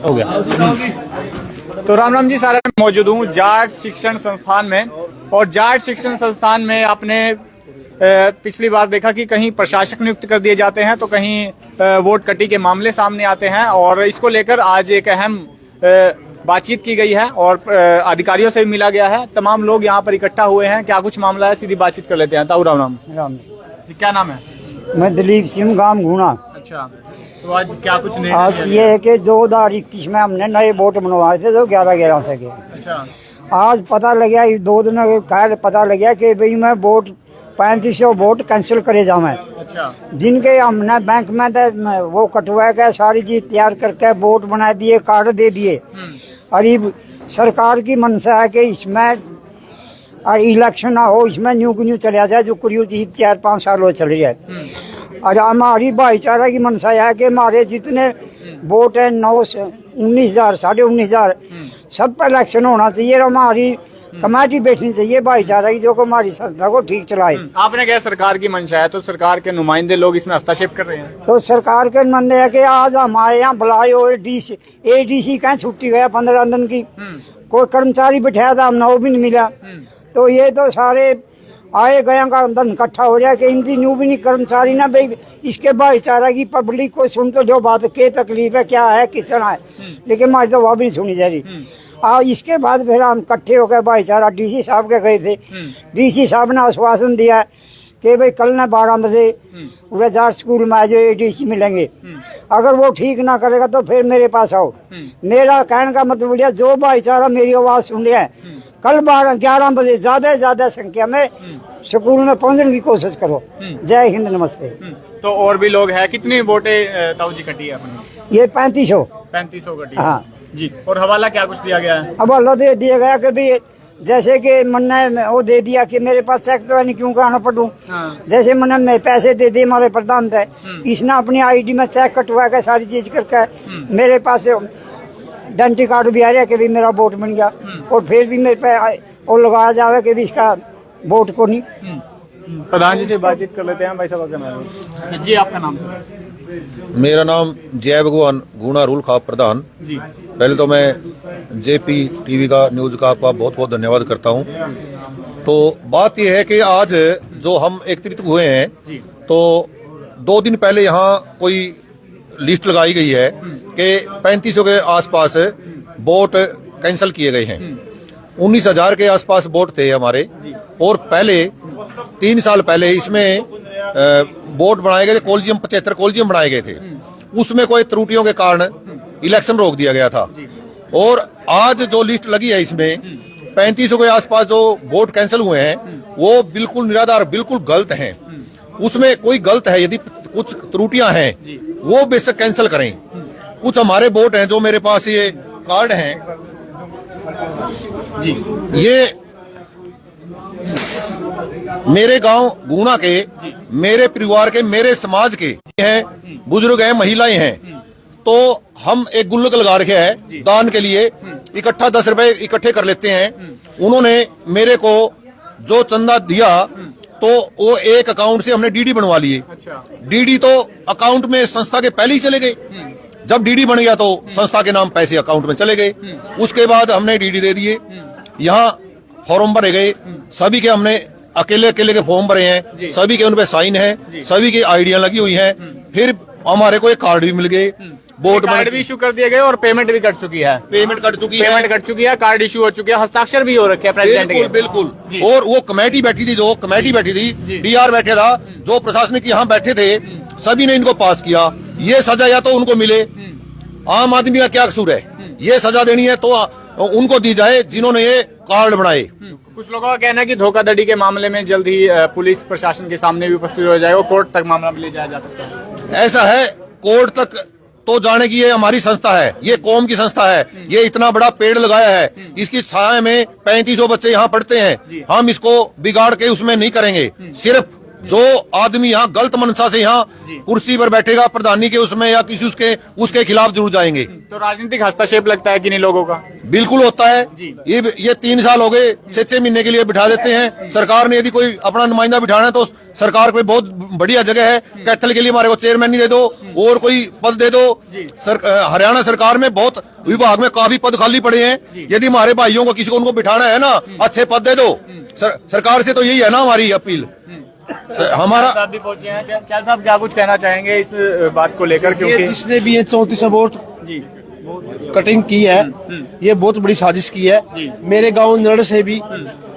हो गया। तो राम जी, सारा मौजूद हूँ जाट शिक्षण संस्थान में, और जाट शिक्षण संस्थान में आपने पिछली बार देखा कि कहीं प्रशासक नियुक्त कर दिए जाते हैं तो कहीं वोट कटी के मामले सामने आते हैं, और इसको लेकर आज एक अहम बातचीत की गई है और अधिकारियों से भी मिला गया है। तमाम लोग यहाँ पर इकट्ठा हुए हैं। क्या कुछ मामला है, सीधी बातचीत कर लेते हैं। ताऊ राम। क्या नाम है? मैं दिलीप सिंह, गांव घूना। अच्छा, तो आज क्या कुछ नहीं? आज ये है कि 2021 में हमने नए वोट बनवाए थे जो 11 से के। अच्छा, आज पता लगा, 2 दिन पहले पता लगा कि भाई मैं वोट 3500 वोट कैंसिल करे जावे। अच्छा, जिनके हमने बैंक में वो कटवा के सारी चीज तैयार करके वोट बना दिए, कार्ड दे दिए। और ये सरकार की मंशा है कि इसमें इलेक्शन ना हो, इसमें न्यू चला जाए जो करीब 4-5 साल हो चल रही है। और हमारी भाईचारा की मंशा है कि हमारे जितने वोट है 19,000 19,500 सब पर इलेक्शन होना चाहिए। हमारी कमेटी बैठनी चाहिए भाईचारा की, जो हमारी संस्था को ठीक चलाए। आपने कहा सरकार की मंशा है, तो सरकार के नुमाइंदे लोग इसमें हस्तक्षेप कर रहे हैं। तो सरकार के नुमाइंदे है कि आज हमारे यहाँ बुलाए और ADC कहीं छुट्टी गया 15 दिन की, कोई कर्मचारी बैठाया था, हमने वो भी नहीं मिला। तो ये तो सारे आए गए का धन इकट्ठा हो रहा है कि इनकी न्यू भी नहीं कर्मचारी ना भाई, इसके भाईचारा की पब्लिक को सुन तो जो बात के तकलीफ है, क्या है, किस तरह है, लेकिन हमारी तो वह भी नहीं सुनी जा रही। इसके बाद फिर हम इकट्ठे होकर भाईचारा DC साहब के गए थे। DC साहब ने आश्वासन दिया कि भाई कल ना 12 बजे पूरे जाट स्कूल में आज ADC मिलेंगे, अगर वो ठीक ना करेगा तो फिर मेरे पास आओ। मेरा कहने का मतलब है जो भाईचारा मेरी आवाज सुन रहा है, कल 11 बजे ज्यादा संख्या में स्कूल में पहुंचने की कोशिश करो। जय हिंद, नमस्ते। तो और भी लोग हैं। कितनी वोटें ताऊ जी कटी है अपनी? ये 3500 कटी। हाँ जी। और हवाला क्या कुछ दिया गया है? हवाला दे दिया गया कि भी जैसे कि मैंने वो दे दिया कि मेरे पास चेक तो नहीं, क्यों कराना पड़ूं। जैसे मैंने पैसे दे दिए हमारे प्रधान थे, इसने अपनी ID में चेक कटवा के सारी चीज करके मेरे पास आइडेंटिटी कार्ड भी आ रहा है कि भी मेरा वोट बन गया, और फिर भी मेरे पे वो लगाया जावे कि भी इसका वोट को नहीं। प्रधान जी से बातचीत कर लेते हैं। भाई साहब का नाम जी, आपका नाम? मेरा नाम जय भगवान, गुणा रूल खाप प्रधान जी। पहले तो मैं JP TV का न्यूज का आपका बहुत बहुत धन्यवाद करता हूं। तो बात यह है कि आज जो हम एकत्रित हुए हैं, तो 2 दिन पहले यहाँ कोई लिस्ट लगाई गई है कि 3500 के आसपास वोट कैंसिल किए गए हैं। 19,000 के आसपास वोट थे हमारे, और पहले 3 साल पहले इसमें वोट बनाए गए थे, कॉलेजियम 75 कॉलेजियम बनाए गए थे। उसमें कोई त्रुटियों के कारण इलेक्शन रोक दिया गया था। और आज जो लिस्ट लगी है इसमें 3500 के आसपास जो वोट कैंसिल हुए हैं, वो बिल्कुल निराधार, बिल्कुल गलत हैं। उसमें कोई गलत है, यदि कुछ त्रुटियां हैं वो बेशक कैंसिल करें। कुछ हमारे वोट हैं जो मेरे पास ये कार्ड हैं जी, ये मेरे गांव गुणा के, मेरे परिवार के, मेरे समाज के हैं, बुजुर्ग हैं, महिलाएं हैं। तो हम एक गुल्लक लगा रखे हैं दान के लिए, इकट्ठा 10 रुपए इकट्ठे कर लेते हैं। उन्होंने मेरे को जो चंदा दिया तो वो एक अकाउंट से हमने DD बनवा लिए। DD तो अकाउंट में संस्था के पहले ही चले गए। जब DD बन गया तो संस्था के नाम पैसे अकाउंट में चले गए। उसके बाद हमने DD दे दिए, यहाँ फॉर्म भरे गए, सभी के हमने अकेले के फॉर्म भरे हैं, सभी के उन पे साइन है, सभी की आइडिया लगी हुई है। फिर हमारे को एक कार्ड भी मिल गए, वोट कार्ड भी इशू कर दिए गए, और पेमेंट भी कट चुकी है। पेमेंट कट चुकी है, कार्ड इशू हो चुके हैं, हस्ताक्षर भी हो रखे हैं प्रेसिडेंट के। बिल्कुल। और वो कमेटी बैठी थी, जो कमेटी बैठी थी, DR बैठे था, जो प्रशासनिक यहाँ बैठे थे, सभी ने इनको पास किया। ये सजा या तो उनको मिले, आम आदमी का क्या कसूर है, ये सजा देनी है तो उनको दी जाए जिन्होंने ये कार्ड बनाए। कुछ लोगों का कहना है कि धोखाधड़ी के मामले में जल्द ही पुलिस प्रशासन के सामने भी उपस्थित हो जाएगा, कोर्ट तक मामला ले जाया जा सकता है। ऐसा है, कोर्ट तक तो जाने की ये हमारी संस्था है, ये कौम की संस्था है। ये इतना बड़ा पेड़ लगाया है, इसकी छाया में 3500 बच्चे यहाँ पढ़ते हैं। हम इसको बिगाड़ के उसमें नहीं करेंगे। सिर्फ जो आदमी यहाँ गलत मनसा से यहाँ कुर्सी पर बैठेगा प्रधानी के उसमें या किसी उसके खिलाफ जरूर जाएंगे। तो राजनीतिक हस्तक्षेप लगता है कि नहीं लोगों का? बिल्कुल होता है। ये 3 साल हो गए, 6 महीने के लिए बिठा देते हैं। सरकार ने यदि कोई अपना नुमाइंदा बिठाना है तो सरकार पे बहुत बढ़िया जगह है। कैथल के लिए हमारे को चेयरमैन नहीं दे दो और कोई पद दे दो। हरियाणा सरकार में बहुत विभाग में काफी पद खाली पड़े हैं। यदि हमारे भाइयों को किसी को उनको बिठाना है ना, अच्छे पद दे दो। सरकार से तो यही है ना हमारी अपील। हमारा साहब भी पहुंचे हैं। चाचा साहब क्या कुछ कहना चाहेंगे इस बात को लेकर? क्योंकि जिसने भी ये 34 वोट जी कटिंग की है, ये बहुत बड़ी साजिश की है। मेरे गांव नड़ से भी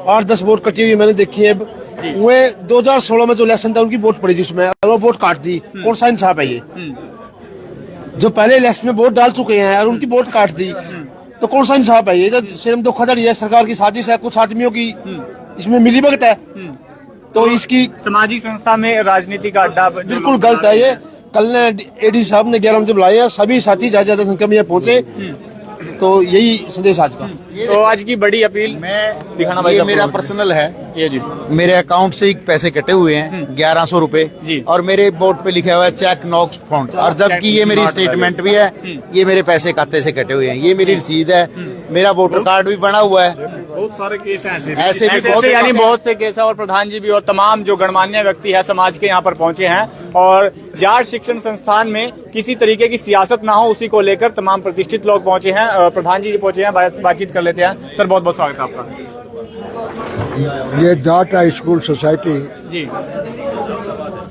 8-10 वोट कटी हुई मैंने देखी है। वे 2016 में जो इलेक्शन था उनकी वोट पड़ी थी, उसमें वो वोट काट दी। कौन सा इंसाफ है ये? जो पहले इलेक्शन में वोट डाल चुके हैं और उनकी वोट काट दी, तो कौन सा इंसाफ है ये? तो सिर्फ धोखाधड़ी है, सरकार की साजिश है, कुछ आदमियों की इसमें मिलीभगत है। तो इसकी सामाजिक संस्था में राजनीति का अड्डा बिल्कुल गलत है ये। कल ने एडी साहब ने 11 बजे बुलाया, सभी साथी ज्यादा संख्या में यहाँ पहुंचे। तो यही संदेश आज का। तो आज की बड़ी अपील दिखाना भाई। ये मेरा पर्सनल है, ये जी मेरे अकाउंट से ही पैसे कटे हुए हैं 1100 रुपए, और मेरे बोर्ड पे लिखा हुआ है चेक नॉक्स फाउंड। और जबकि ये मेरी स्टेटमेंट भी है, ये मेरे पैसे खाते से कटे हुए हैं। ये मेरी रसीद है, मेरा वोटर कार्ड भी बना हुआ है। बहुत सारे केस हैं ऐसे भी बहुत यानी बहुत से केस है। और प्रधान जी भी और तमाम जो गणमान्य व्यक्ति है समाज के यहाँ पर पहुंचे हैं। और जाट शिक्षण संस्थान में किसी तरीके की सियासत ना हो, उसी को लेकर तमाम प्रतिष्ठित लोग पहुंचे हैं। प्रधान जी पहुंचे हैं, बातचीत कर लेते हैं। सर बहुत बहुत स्वागत है आपका। ये जाट हाई स्कूल सोसाइटी जी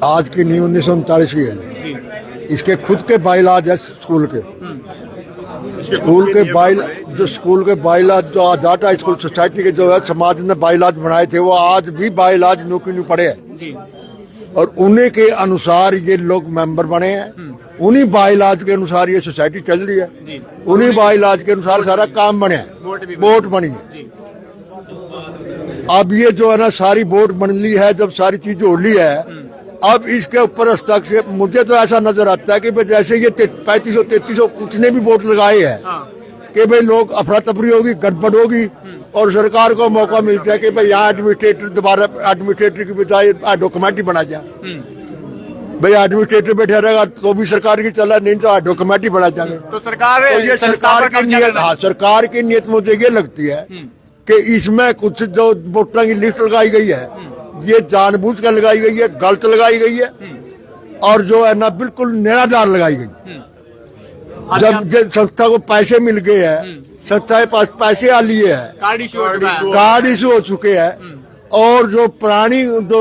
आज की नहीं 1939 की है। इसके खुद के बाइलाज है स्कूल के। स्कूल के बाइलाज जो जाट हाई स्कूल सोसाइटी के जो है समाज ने बाइलाज बनाए थे, वो आज भी बाइलाज न्यू की न्यू पड़े हैं। और उन्हीं के अनुसार ये लोग मेंबर बने हैं। उन्हीं बाइलाज के अनुसार ये सोसाइटी चल रही है। उन्हीं बाइलाज के अनुसार सारा काम बने हैं, वोट बनी है। अब ये जो है ना सारी वोट बन ली है, जब सारी चीज हो ली है, अब इसके ऊपर हस्ताक्षेप मुझे तो ऐसा नजर आता है कि जैसे ये 3500-3300 कुछ ने भी वोट लगाए हैं कि भाई लोग अफरा तफरी होगी, गड़बड़ होगी और सरकार को मौका मिलता है कि भाई यहाँ एडमिनिस्ट्रेटर दोबारा एडमिनिस्ट्रेटर की बजाय डॉक्यूमेंट ही बना जाए। भाई एडमिनिस्ट्रेटर बैठा रहेगा तो भी सरकार की चला, नहीं तो डॉक्यूमेंट ही बना जाएंगे। तो सरकार तो ये सरकार की नीयत, हाँ सरकार की नीयत मुझे ये लगती है कि इसमें कुछ जो वोटरों की लिस्ट लगाई गई है, ये जानबूझ कर लगाई गई है, गलत लगाई गई है और जो है ना बिल्कुल निराधार लगाई गई। जब संस्था को पैसे मिल गए हैं, संस्था के पास पैसे आ लिए हैं, कार्ड इशू हो चुके हैं, और जो पुरानी जो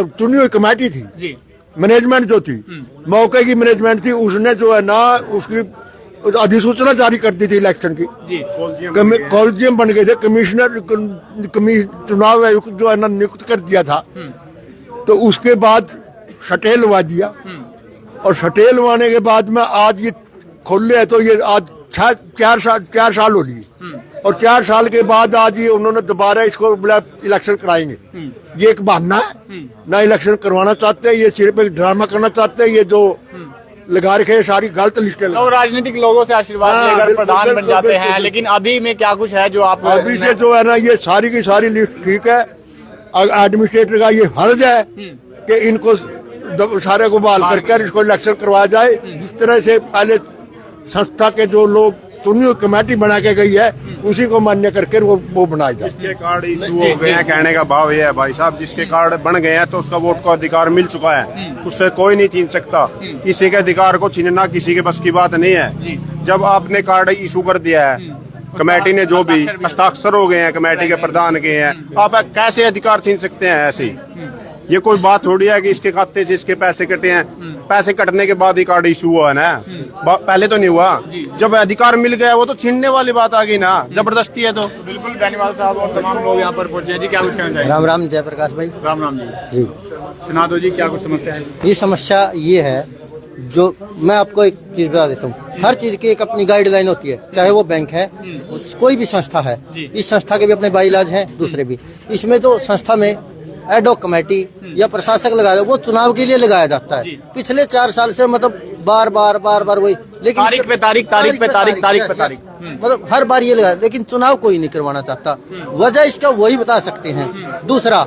चुनी हुई कमेटी थी, मैनेजमेंट जो थी, मौके की मैनेजमेंट थी, उसने जो है ना उसकी अधिसूचना जारी कर दी थी इलेक्शन की। कॉलेजियम बन गए थे, कमिश्नर चुनाव आयुक्त जो है ना नियुक्त कर दिया था। तो उसके बाद सटेल लगा दिया और सटेल लगाने के बाद में आज ये खोले है, तो ये आज 4 साल हो गई और 4 साल के बाद आज ये उन्होंने दोबारा इसको इलेक्शन कराएंगे। ये एक बहाना है, ना इलेक्शन करवाना चाहते हैं, ये सिर्फ एक ड्रामा करना चाहते हैं। ये जो लगा रखे सारी गलत लिस्टें, लोग राजनीतिक लोगों से आशीर्वाद लेकर प्रधान बन जाते हैं। लेकिन अभी में क्या कुछ है जो आप अभी से जो है ना ये सारी की सारी लिस्ट ठीक है। एडमिनिस्ट्रेटर का ये फर्ज है कि इनको सारे को बहाल करके इसको इलेक्शन करवाया जाए। जिस तरह से पहले संस्था के जो लोग चुनी कमेटी बना के गई है, उसी को मान्य करके वो बनाया जाए। जिसके कार्ड इशू हो गए हैं, कहने का भाव ये है भाई साहब, जिसके कार्ड बन गए हैं तो उसका वोट का अधिकार मिल चुका है, उससे कोई नहीं छीन सकता। किसी के अधिकार को छीनना किसी के बस की बात नहीं है। जब आपने कार्ड इशू कर दिया है, कमेटी ने जो भी हस्ताक्षर हो गए हैं, कमेटी के प्रधान के हैं, आप कैसे अधिकार छीन सकते हैं? ऐसे ये कोई बात थोड़ी है कि इसके खाते से इसके पैसे कटे हैं। पैसे कटने के बाद ही कार्ड इशू हुआ है ना, पहले तो नहीं हुआ। जब अधिकार मिल गया वो तो छीनने वाली बात आ गई ना, जबरदस्ती है। तो बिल्कुल बेनीवाल साहब और तमाम लोग यहाँ पर पहुंचे हैं। जी क्या कुछ कहना चाहिए? राम राम जयप्रकाश भाई। राम राम जी। सुना दो जी, क्या कुछ समस्या है? ये समस्या ये है, जो मैं आपको एक चीज बता देता हूँ, हर चीज की एक अपनी गाइडलाइन होती है, चाहे वो बैंक है, कोई भी संस्था है। इस संस्था के भी अपने बाइलाज हैं, दूसरे भी। इसमें तो संस्था में एडॉक कमेटी या प्रशासक लगाया, वो चुनाव के लिए लगाया जाता है। पिछले 4 साल से मतलब बार बार वही, लेकिन तारीख पे तारीख मतलब हर बार ये लगाया, लेकिन चुनाव कोई नहीं करवाना चाहता। वजह इसका वही बता सकते हैं। दूसरा,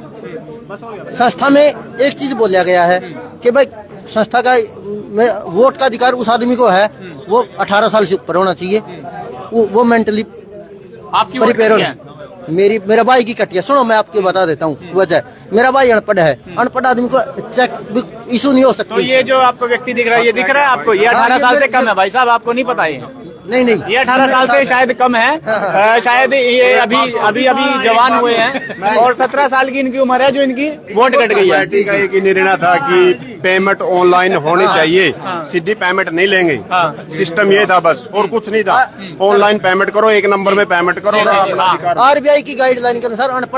संस्था में एक चीज बोला गया है कि भाई संस्था का वोट का अधिकार उस आदमी को है, वो 18 साल से ऊपर होना चाहिए, वो मेंटली आपकी वोट प्रिपेयर कितनी है? मेरा भाई की कटिया। सुनो मैं आपको बता देता हूँ वजह। मेरा भाई अनपढ़ है, अनपढ़ आदमी को चेक इशू नहीं हो सकती। तो ये जो आपको व्यक्ति दिख रहा है, ये दिख रहा है आपको? ये 18 साल से कम है भाई साहब, आपको नहीं पता ये? नहीं ये 18 साल से शायद कम है। शायद ये अभी जवान हुए हैं और 17 साल की इनकी उम्र है जो इनकी वोट कट गई है। कमेटी का एक ही निर्णय था कि पेमेंट ऑनलाइन होनी चाहिए, सीधी पेमेंट नहीं लेंगे। सिस्टम ये था बस, और कुछ नहीं था। ऑनलाइन पेमेंट करो, एक नंबर में पेमेंट करो। RBI की गाइडलाइन के अनुसार अनपढ़